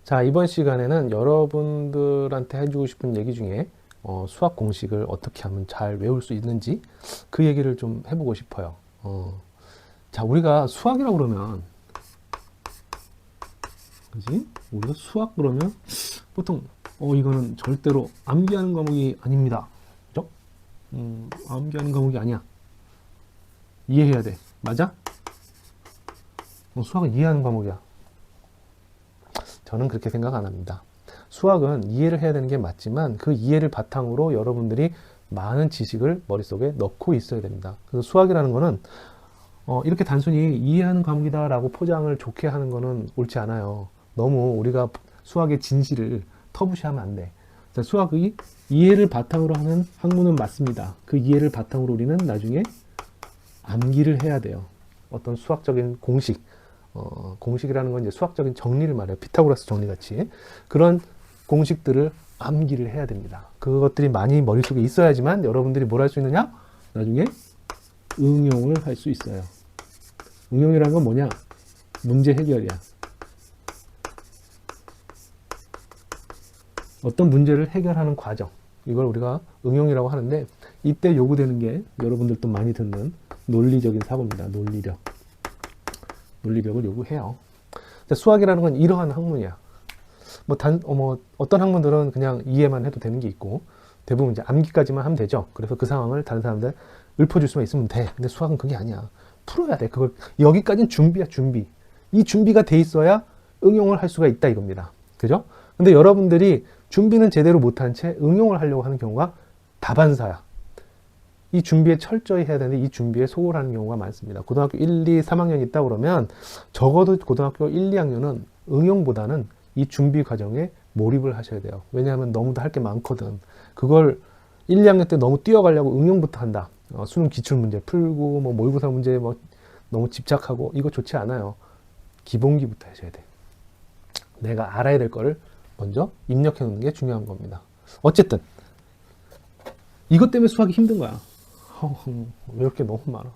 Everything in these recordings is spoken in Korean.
자, 이번 시간에는 여러분들한테 해주고 싶은 얘기 중에 수학 공식을 어떻게 하면 잘 외울 수 있는지 그 얘기를 좀 해보고 싶어요. 자, 우리가 수학이라고 그러면, 그지? 우리가 수학 그러면 보통, 이거는 절대로 암기하는 과목이 아닙니다. 그죠? 암기하는 과목이 아니야. 이해해야 돼. 맞아? 수학은 이해하는 과목이야. 저는 그렇게 생각 안 합니다. 수학은 이해를 해야 되는 게 맞지만 그 이해를 바탕으로 여러분들이 많은 지식을 머릿속에 넣고 있어야 됩니다. 그래서 수학이라는 거는 이렇게 단순히 이해하는 과목이다 라고 포장을 좋게 하는 거는 옳지 않아요. 너무 우리가 수학의 진실을 터부시하면 안 돼. 수학이 이해를 바탕으로 하는 학문은 맞습니다. 그 이해를 바탕으로 우리는 나중에 암기를 해야 돼요. 어떤 수학적인 공식, 공식이라는 건 이제 수학적인 정리를 말해요. 피타고라스 정리 같이. 그런 공식들을 암기를 해야 됩니다. 그것들이 많이 머릿속에 있어야지만 여러분들이 뭘 할 수 있느냐? 나중에 응용을 할 수 있어요. 응용이라는 건 뭐냐? 문제 해결이야. 어떤 문제를 해결하는 과정. 이걸 우리가 응용이라고 하는데 이때 요구되는 게 여러분들도 많이 듣는 논리적인 사고입니다. 논리력을 요구해요. 수학이라는 건 이러한 학문이야. 어떤 학문들은 그냥 이해만 해도 되는 게 있고, 대부분 이제 암기까지만 하면 되죠. 그래서 그 상황을 다른 사람들 읊어줄 수만 있으면 돼. 근데 수학은 그게 아니야. 풀어야 돼. 여기까지는 준비야, 준비. 이 준비가 돼 있어야 응용을 할 수가 있다 이겁니다. 그죠? 근데 여러분들이 준비는 제대로 못한 채 응용을 하려고 하는 경우가 다반사야. 이 준비에 철저히 해야 되는데 이 준비에 소홀하는 경우가 많습니다. 고등학교 1, 2, 3학년 있다 그러면 적어도 고등학교 1, 2학년은 응용보다는 이 준비 과정에 몰입을 하셔야 돼요. 왜냐하면 너무 할 게 많거든. 그걸 1, 2학년 때 너무 뛰어가려고 응용부터 한다. 수능 기출문제 풀고 모의고사 문제 너무 집착하고 이거 좋지 않아요. 기본기부터 하셔야 돼. 내가 알아야 될 거를 먼저 입력해 놓는 게 중요한 겁니다. 어쨌든 이것 때문에 수학이 힘든 거야. 왜 이렇게 너무 많아.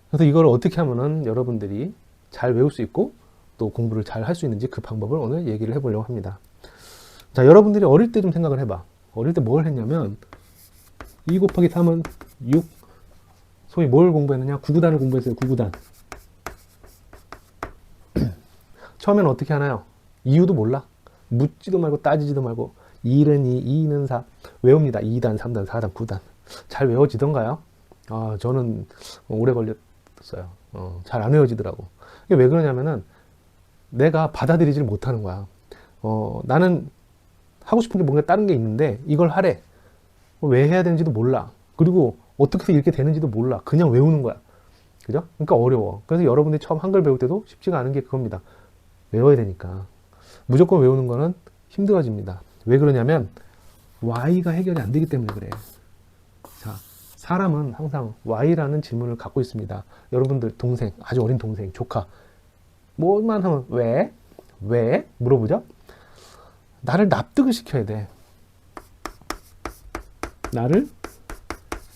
그래서 이걸 어떻게 하면은 여러분들이 잘 외울 수 있고 또 공부를 잘 할 수 있는지 그 방법을 오늘 얘기를 해보려고 합니다. 자, 여러분들이 어릴 때 좀 생각을 해봐. 어릴 때 뭘 했냐면 2 곱하기 3은 6. 소위 뭘 공부했느냐? 구구단을 공부했어요. 구구단. 처음에는 어떻게 하나요? 이유도 몰라. 묻지도 말고 따지지도 말고 1은 2, 2는 4 외웁니다. 2단, 3단, 4단, 9단 잘 외워지던가요? 저는 오래 걸렸어요. 잘 안 외워지더라고. 이게 왜 그러냐면은 내가 받아들이질 못하는 거야. 나는 하고 싶은 게 뭔가 다른 게 있는데 이걸 하래. 왜 해야 되는지도 몰라. 그리고 어떻게 해서 이렇게 되는지도 몰라. 그냥 외우는 거야. 그죠? 그러니까 어려워. 그래서 여러분들이 처음 한글 배울 때도 쉽지가 않은 게 그겁니다. 외워야 되니까. 무조건 외우는 거는 힘들어집니다. 왜 그러냐면 Y가 해결이 안 되기 때문에 그래. 자, 사람은 항상 Y라는 질문을 갖고 있습니다. 여러분들 동생, 아주 어린 동생, 조카 뭐만 하면 왜? 왜? 물어보죠? 나를 납득을 시켜야 돼. 나를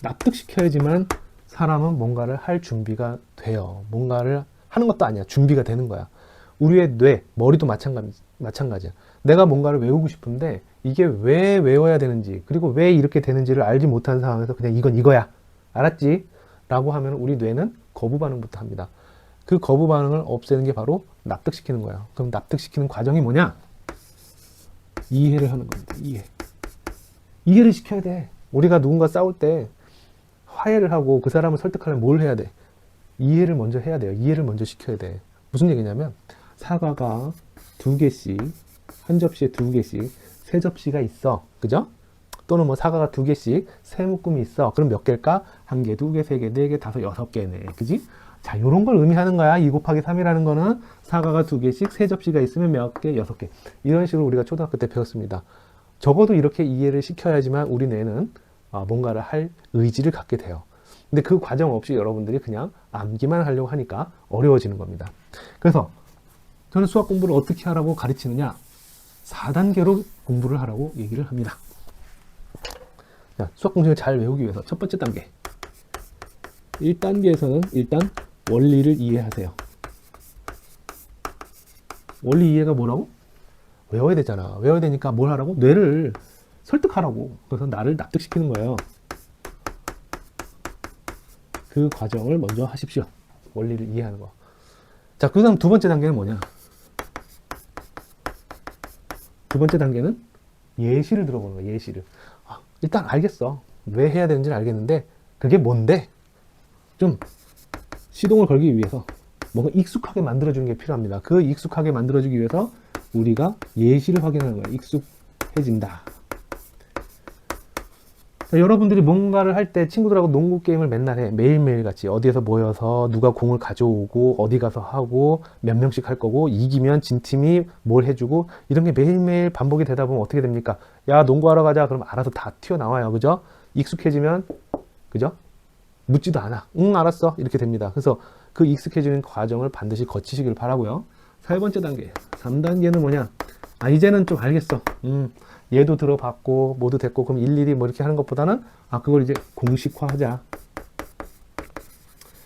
납득시켜야지만 사람은 뭔가를 할 준비가 돼요. 뭔가를 하는 것도 아니야. 준비가 되는 거야. 우리의 뇌, 머리도 마찬가지야. 내가 뭔가를 외우고 싶은데 이게 왜 외워야 되는지 그리고 왜 이렇게 되는지를 알지 못하는 상황에서 그냥 이건 이거야. 알았지? 라고 하면 우리 뇌는 거부 반응부터 합니다. 그 거부 반응을 없애는 게 바로 납득시키는 거예요. 그럼 납득시키는 과정이 뭐냐? 이해를 하는 겁니다. 이해를 시켜야 돼. 우리가 누군가 싸울 때 화해를 하고 그 사람을 설득하려면 뭘 해야 돼? 이해를 먼저 해야 돼요. 이해를 먼저 시켜야 돼. 무슨 얘기냐면 사과가 2개씩, 한 접시에 2개씩, 3접시가 있어. 그죠? 또는 사과가 2개씩, 3묶음이 있어. 그럼 몇 개일까? 1개, 2개, 3개, 4개, 5, 6개네. 그지? 자, 요런 걸 의미하는 거야. 2 곱하기 3이라는 거는 사과가 2개씩, 3접시가 있으면 몇 개? 6개. 이런 식으로 우리가 초등학교 때 배웠습니다. 적어도 이렇게 이해를 시켜야지만 우리 뇌는 뭔가를 할 의지를 갖게 돼요. 근데 그 과정 없이 여러분들이 그냥 암기만 하려고 하니까 어려워지는 겁니다. 그래서 저는 수학 공부를 어떻게 하라고 가르치느냐? 4단계로 공부를 하라고 얘기를 합니다. 자, 수학 공식을 잘 외우기 위해서 첫 번째 단계. 1단계에서는 일단 원리를 이해하세요. 원리 이해가 뭐라고? 외워야 되잖아. 외워야 되니까 뭘 하라고? 뇌를 설득하라고. 그래서 나를 납득시키는 거예요. 그 과정을 먼저 하십시오. 원리를 이해하는 거. 자, 그 다음 두 번째 단계는 뭐냐? 두 번째 단계는 예시를 들어보는 거야. 예시를. 일단 알겠어. 왜 해야 되는지는 알겠는데 그게 뭔데? 좀 시동을 걸기 위해서 뭔가 익숙하게 만들어주는 게 필요합니다. 그 익숙하게 만들어주기 위해서 우리가 예시를 확인하는 거야. 익숙해진다. 자, 여러분들이 뭔가를 할 때 친구들하고 농구 게임을 맨날 해. 매일매일 같이 어디에서 모여서 누가 공을 가져오고 어디 가서 하고 몇 명씩 할 거고 이기면 진 팀이 뭘 해주고 이런 게 매일매일 반복이 되다 보면 어떻게 됩니까? 야, 농구하러 가자. 그럼 알아서 다 튀어나와요. 그죠? 익숙해지면 그죠? 묻지도 않아. 응, 알았어. 이렇게 됩니다. 그래서 그 익숙해지는 과정을 반드시 거치시길 바라고요. 세 번째 단계. 3단계는 뭐냐? 이제는 좀 알겠어. 얘도 들어봤고 모두 됐고 그럼 일일이 뭐 이렇게 하는 것보다는 그걸 이제 공식화하자.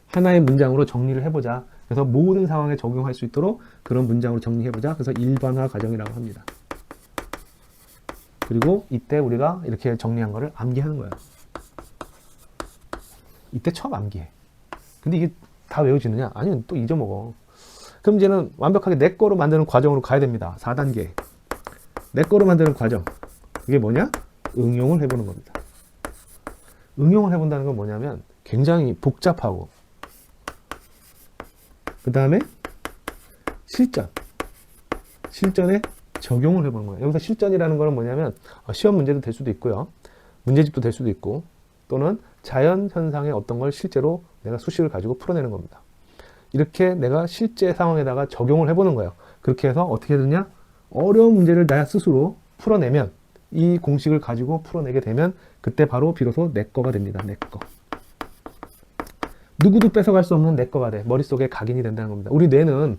하나의 문장으로 정리를 해보자. 그래서 모든 상황에 적용할 수 있도록 그런 문장으로 정리해보자. 그래서 일반화 과정이라고 합니다. 그리고 이때 우리가 이렇게 정리한 거를 암기하는 거예요. 이때 처음 암기해. 근데 이게 다 외워지느냐? 아니면 또 잊어먹어. 그럼 이제는 완벽하게 내 거로 만드는 과정으로 가야 됩니다. 4단계. 내 거로 만드는 과정. 그게 뭐냐? 응용을 해보는 겁니다. 응용을 해본다는 건 뭐냐면 굉장히 복잡하고 그 다음에 실전에 적용을 해보는 거예요. 여기서 실전이라는 거는 뭐냐면 시험 문제도 될 수도 있고요. 문제집도 될 수도 있고 또는 자연 현상의 어떤 걸 실제로 내가 수식을 가지고 풀어내는 겁니다. 이렇게 내가 실제 상황에다가 적용을 해보는 거예요. 그렇게 해서 어떻게 되느냐? 어려운 문제를 나 스스로 풀어내면 이 공식을 가지고 풀어내게 되면 그때 바로 비로소 내 거가 됩니다. 내 거. 누구도 뺏어갈 수 없는 내 거가 돼. 머릿속에 각인이 된다는 겁니다. 우리 뇌는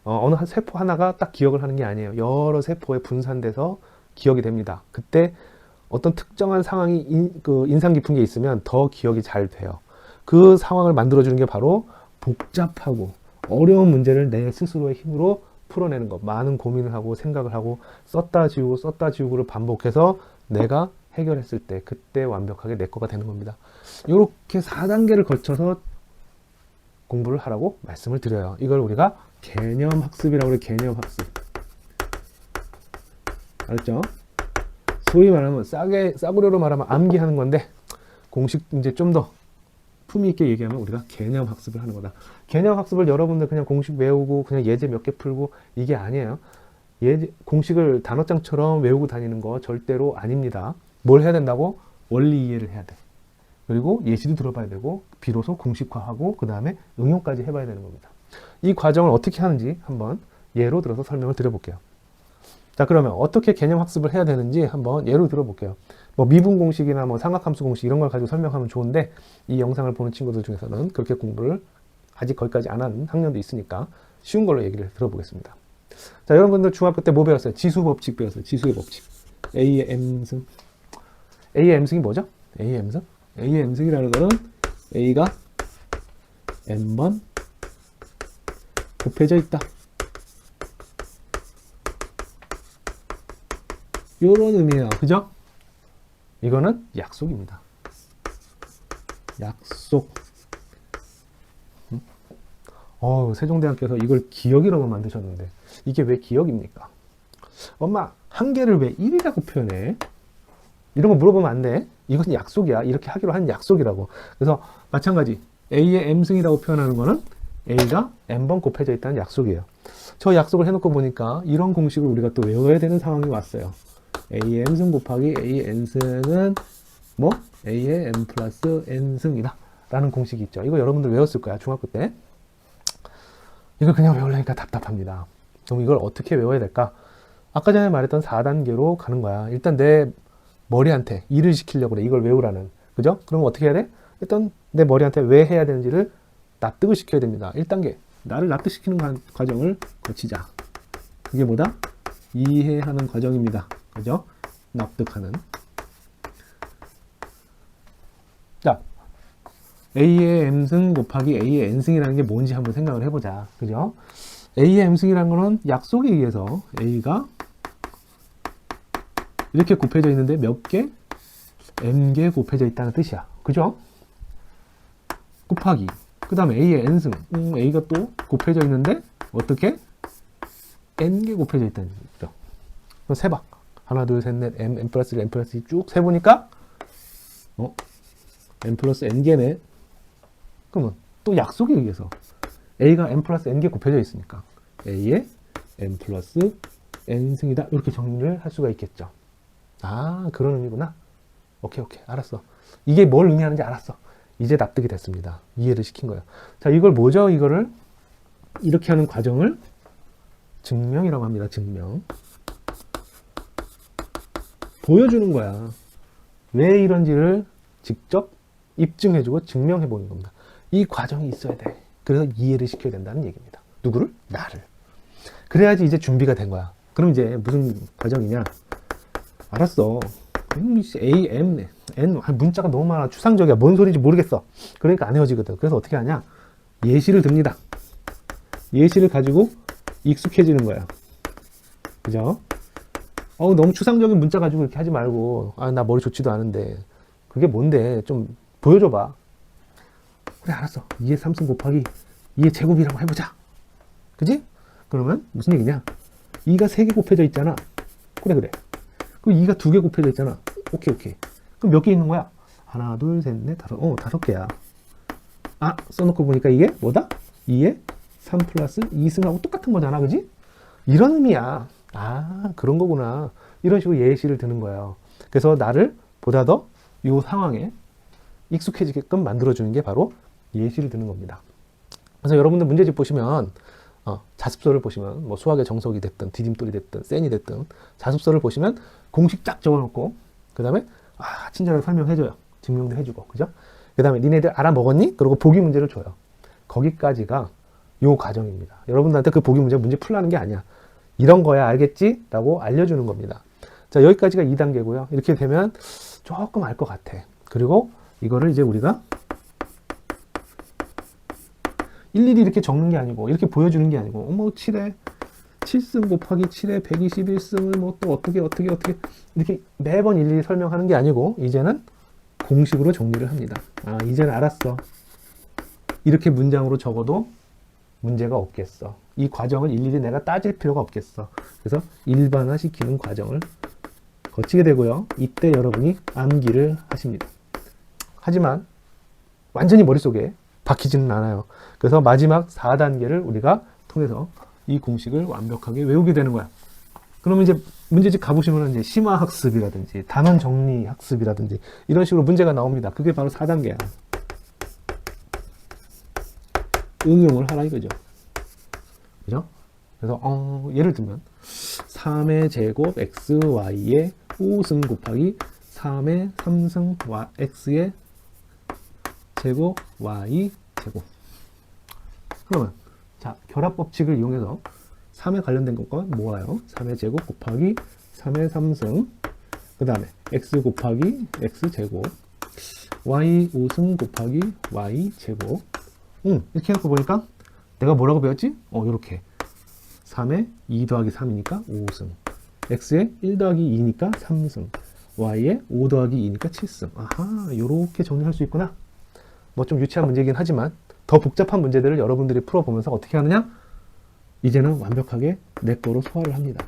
어느 한 세포 하나가 딱 기억을 하는 게 아니에요. 여러 세포에 분산돼서 기억이 됩니다. 그때 어떤 특정한 상황이 인상 깊은 게 있으면 더 기억이 잘 돼요. 그 상황을 만들어주는 게 바로 복잡하고 어려운 문제를 내 스스로의 힘으로 풀어내는 것. 많은 고민을 하고 생각을 하고 썼다 지우고를 반복해서 내가 해결했을 때 그때 완벽하게 내 거가 되는 겁니다. 이렇게 4단계를 거쳐서 공부를 하라고 말씀을 드려요. 이걸 우리가 개념학습이라고 해요. 개념학습. 알았죠? 소위 말하면 싸구려로 말하면 암기하는 건데 공식 이제 좀 더 품위 있게 얘기하면 우리가 개념 학습을 하는 거다. 개념 학습을 여러분들 그냥 공식 외우고 그냥 예제 몇 개 풀고 이게 아니에요. 공식을 단어장처럼 외우고 다니는 거 절대로 아닙니다. 뭘 해야 된다고? 원리 이해를 해야 돼. 그리고 예시도 들어봐야 되고 비로소 공식화하고 그 다음에 응용까지 해봐야 되는 겁니다. 이 과정을 어떻게 하는지 한번 예로 들어서 설명을 드려볼게요. 자, 그러면 어떻게 개념 학습을 해야 되는지 한번 예로 들어볼게요. 뭐 미분 공식이나 뭐 삼각함수 공식 이런 걸 가지고 설명하면 좋은데 이 영상을 보는 친구들 중에서는 그렇게 공부를 아직 거기까지 안 한 학년도 있으니까 쉬운 걸로 얘기를 들어보겠습니다. 자, 여러분들 중학교 때 뭐 배웠어요? 지수 법칙 배웠어요. 지수의 법칙. A의 M승. A의 M승이 뭐죠? A의 M승? A의 M승이라는 거는 A가 N번 곱해져 있다. 요런 의미예요. 그죠? 이거는 약속입니다. 약속. 세종대왕께서 이걸 기억이라고 만드셨는데 이게 왜 기억입니까? 엄마, 한 개를 왜 1이라고 표현해? 이런 거 물어보면 안 돼. 이것은 약속이야. 이렇게 하기로 한 약속이라고. 그래서 마찬가지 A의 M승이라고 표현하는 거는 A가 N번 곱해져 있다는 약속이에요. 저 약속을 해놓고 보니까 이런 공식을 우리가 또 외워야 되는 상황이 왔어요. A의 M승 곱하기 A의 N승은 뭐? A의 M 플러스 N승이다 라는 공식이 있죠. 이거 여러분들 외웠을 거야. 중학교 때. 이걸 그냥 외우려니까 답답합니다. 그럼 이걸 어떻게 외워야 될까? 아까 전에 말했던 4단계로 가는 거야. 일단 내 머리한테 일을 시키려고 그래. 이걸 외우라는. 그죠? 그럼 어떻게 해야 돼? 일단 내 머리한테 왜 해야 되는지를 납득을 시켜야 됩니다. 1단계. 나를 납득시키는 과정을 거치자. 그게 뭐다? 이해하는 과정입니다. 그죠? 납득하는. 자, A의 M승 곱하기 A의 N승이라는 게 뭔지 한번 생각을 해보자. 그죠? A의 M승이라는 거는 약속에 의해서 A가 이렇게 곱해져 있는데 몇 개? n개 곱해져 있다는 뜻이야. 그죠? 곱하기. 그 다음에 a의 n승. a가 또 곱해져 있는데 어떻게? n개 곱해져 있다는 얘기죠. 그럼 세봐. 하나, 둘, 셋, 넷, m 플러스 1, m 플러스 2 쭉 세보니까 m 플러스 n개네. 그러면 또 약속에 의해서 a가 m 플러스 n개 곱해져 있으니까 a의 m 플러스 n승이다. 이렇게 정리를 할 수가 있겠죠. 아, 그런 의미구나. 오케이, 알았어. 이게 뭘 의미하는지 알았어. 이제 납득이 됐습니다. 이해를 시킨 거예요. 자, 이걸 뭐죠? 이거를 이렇게 하는 과정을 증명이라고 합니다. 증명. 보여주는 거야. 왜 이런지를 직접 입증해주고 증명해보는 겁니다. 이 과정이 있어야 돼. 그래서 이해를 시켜야 된다는 얘기입니다. 누구를? 나를. 그래야지 이제 준비가 된 거야. 그럼 이제 무슨 과정이냐? 알았어. A, M, N, 문자가 너무 많아. 추상적이야. 뭔 소리인지 모르겠어. 그러니까 안 헤어지거든. 그래서 어떻게 하냐? 예시를 듭니다. 예시를 가지고 익숙해지는 거야. 그죠? 너무 추상적인 문자 가지고 이렇게 하지 말고, 나 머리 좋지도 않은데. 그게 뭔데? 좀 보여줘봐. 그래, 알았어. 2의 3승 곱하기 2의 제곱이라고 해보자. 그지? 그러면 무슨 얘기냐? 2가 3개 곱해져 있잖아. 그래. 그럼 2가 2개 곱해져 있잖아. 오케이. 그럼 몇 개 있는 거야? 하나, 둘, 셋, 넷, 다섯. 5개야. 써놓고 보니까 이게 뭐다? 2에 3 플러스 2승하고 똑같은 거잖아. 그지? 이런 의미야. 그런 거구나. 이런 식으로 예시를 드는 거예요. 그래서 나를 보다 더 이 상황에 익숙해지게끔 만들어주는 게 바로 예시를 드는 겁니다. 그래서 여러분들 문제집 보시면 자습서를 보시면 뭐 수학의 정석이 됐든 디딤돌이 됐든 센이 됐든 자습서를 보시면 공식 쫙 적어놓고 그 다음에 친절하게 설명해줘요. 증명도 해주고. 그죠? 그 다음에 니네들 알아먹었니? 그리고 보기 문제를 줘요. 거기까지가 요 과정입니다. 여러분들한테 그 보기 문제 풀라는 게 아니야. 이런 거야, 알겠지? 라고 알려주는 겁니다. 자, 여기까지가 2단계고요. 이렇게 되면 조금 알 것 같아. 그리고 이거를 이제 우리가 일일이 이렇게 적는 게 아니고 이렇게 보여주는 게 아니고 7에 7승 곱하기 7에 121승을 뭐 또 어떻게 이렇게 매번 일일이 설명하는 게 아니고 이제는 공식으로 정리를 합니다. 이제는 알았어. 이렇게 문장으로 적어도 문제가 없겠어. 이 과정을 일일이 내가 따질 필요가 없겠어. 그래서 일반화시키는 과정을 거치게 되고요. 이때 여러분이 암기를 하십니다. 하지만 완전히 머릿속에 박히지는 않아요. 그래서 마지막 4단계를 우리가 통해서 이 공식을 완벽하게 외우게 되는 거야. 그러면 이제 문제집 가보시면 이제 심화학습이라든지 단원 정리 학습이라든지 이런 식으로 문제가 나옵니다. 그게 바로 4단계야. 응용을 하라 이거죠. 그죠? 그래서 예를 들면 3의 제곱 xy의 5승 곱하기 3의 3승 x의 제곱 y 제곱. 그러면 자, 결합 법칙을 이용해서 3에 관련된 것과 모아요. 3의 제곱 곱하기 3의 3승, 그 다음에 x 곱하기 x 제곱, y 5승 곱하기 y 제곱. 이렇게 해놓고 보니까 내가 뭐라고 배웠지? 이렇게 3에 2 더하기 3이니까 5승, x에 1 더하기 2니까 3승, y에 5 더하기 2니까 7승. 요렇게 정리할 수 있구나. 뭐 좀 유치한 문제이긴 하지만 더 복잡한 문제들을 여러분들이 풀어보면서 어떻게 하느냐? 이제는 완벽하게 내 거로 소화를 합니다.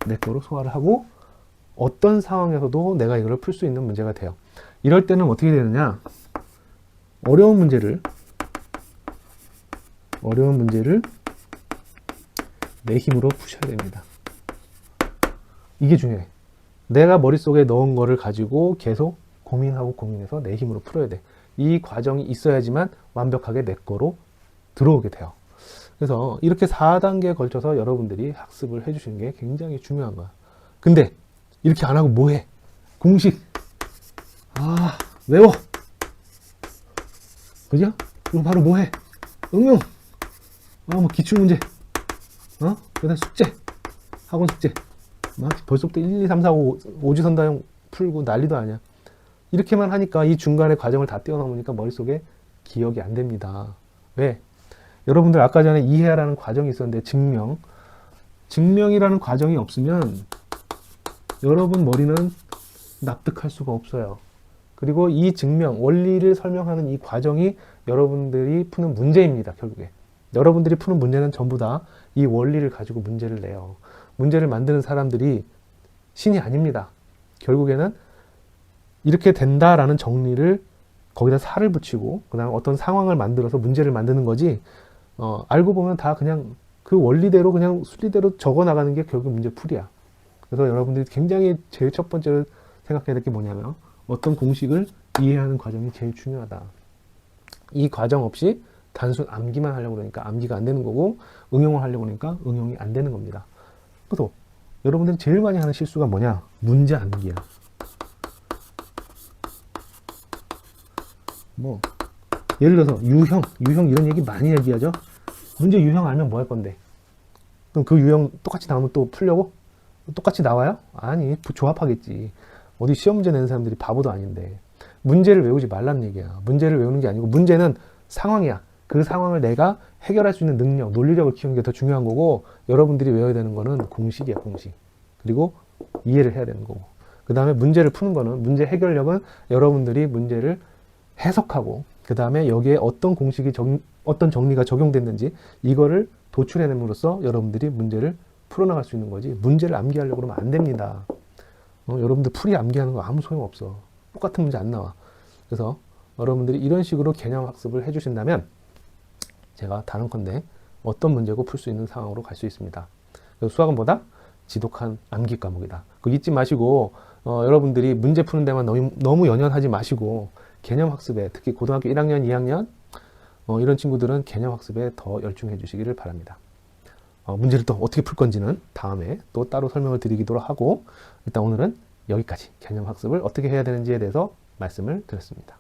내 거로 소화를 하고 어떤 상황에서도 내가 이걸 풀 수 있는 문제가 돼요. 이럴 때는 어떻게 되느냐? 어려운 문제를 내 힘으로 푸셔야 됩니다. 이게 중요해. 내가 머릿속에 넣은 거를 가지고 계속 고민해서 내 힘으로 풀어야 돼. 이 과정이 있어야지만 완벽하게 내 거로 들어오게 돼요. 그래서 이렇게 4단계에 걸쳐서 여러분들이 학습을 해주시는 게 굉장히 중요한 거야. 근데 이렇게 안 하고 뭐 해? 공식. 외워. 그죠? 그리고 바로 뭐 해? 응용. 뭐 기출문제. 그 다음 숙제. 학원 숙제. 막 벌써부터 1, 2, 3, 4, 5, 오지선다형 풀고 난리도 아니야. 이렇게만 하니까 이 중간에 과정을 다 뛰어넘으니까 머릿속에 기억이 안 됩니다. 왜? 여러분들 아까 전에 이해하라는 과정이 있었는데 증명이라는 과정이 없으면 여러분 머리는 납득할 수가 없어요. 그리고 이 증명, 원리를 설명하는 이 과정이 여러분들이 푸는 문제입니다. 결국에. 여러분들이 푸는 문제는 전부 다 이 원리를 가지고 문제를 내요. 문제를 만드는 사람들이 신이 아닙니다. 결국에는 이렇게 된다라는 정리를 거기다 살을 붙이고 그다음 어떤 상황을 만들어서 문제를 만드는 거지. 알고 보면 다 그냥 그 원리대로 그냥 순리대로 적어 나가는 게 결국 문제 풀이야. 그래서 여러분들이 굉장히 제일 첫 번째로 생각해야 될 게 뭐냐면 어떤 공식을 이해하는 과정이 제일 중요하다. 이 과정 없이 단순 암기만 하려고 그러니까 암기가 안 되는 거고 응용을 하려고 그러니까 응용이 안 되는 겁니다. 또 여러분들이 제일 많이 하는 실수가 뭐냐? 문제 암기야. 뭐 예를 들어서 유형 이런 얘기 많이 얘기하죠. 문제 유형 알면 뭐 할 건데? 그럼 그 유형 똑같이 나오면 또 풀려고? 똑같이 나와요? 아니, 조합하겠지. 어디 시험 문제 내는 사람들이 바보도 아닌데. 문제를 외우지 말란 얘기야. 문제를 외우는 게 아니고 문제는 상황이야. 그 상황을 내가 해결할 수 있는 능력, 논리력을 키우는 게 더 중요한 거고 여러분들이 외워야 되는 거는 공식이야, 공식. 그리고 이해를 해야 되는 거고. 그 다음에 문제를 푸는 거는 문제 해결력은 여러분들이 문제를 해석하고 그 다음에 여기에 어떤 공식이 어떤 정리가 적용됐는지 이거를 도출해냄으로써 여러분들이 문제를 풀어나갈 수 있는 거지 문제를 암기하려고 그러면 안 됩니다. 여러분들 풀이 암기하는 거 아무 소용없어. 똑같은 문제 안 나와. 그래서 여러분들이 이런 식으로 개념 학습을 해주신다면 제가 다른컨대 어떤 문제고 풀 수 있는 상황으로 갈 수 있습니다. 그래서 수학은 뭐다? 지독한 암기 과목이다. 그거 잊지 마시고 여러분들이 문제 푸는 데만 너무 연연하지 마시고 개념 학습에 특히 고등학교 1학년, 2학년 이런 친구들은 개념 학습에 더 열중해 주시기를 바랍니다. 문제를 또 어떻게 풀 건지는 다음에 또 따로 설명을 드리도록 하고 일단 오늘은 여기까지 개념 학습을 어떻게 해야 되는지에 대해서 말씀을 드렸습니다.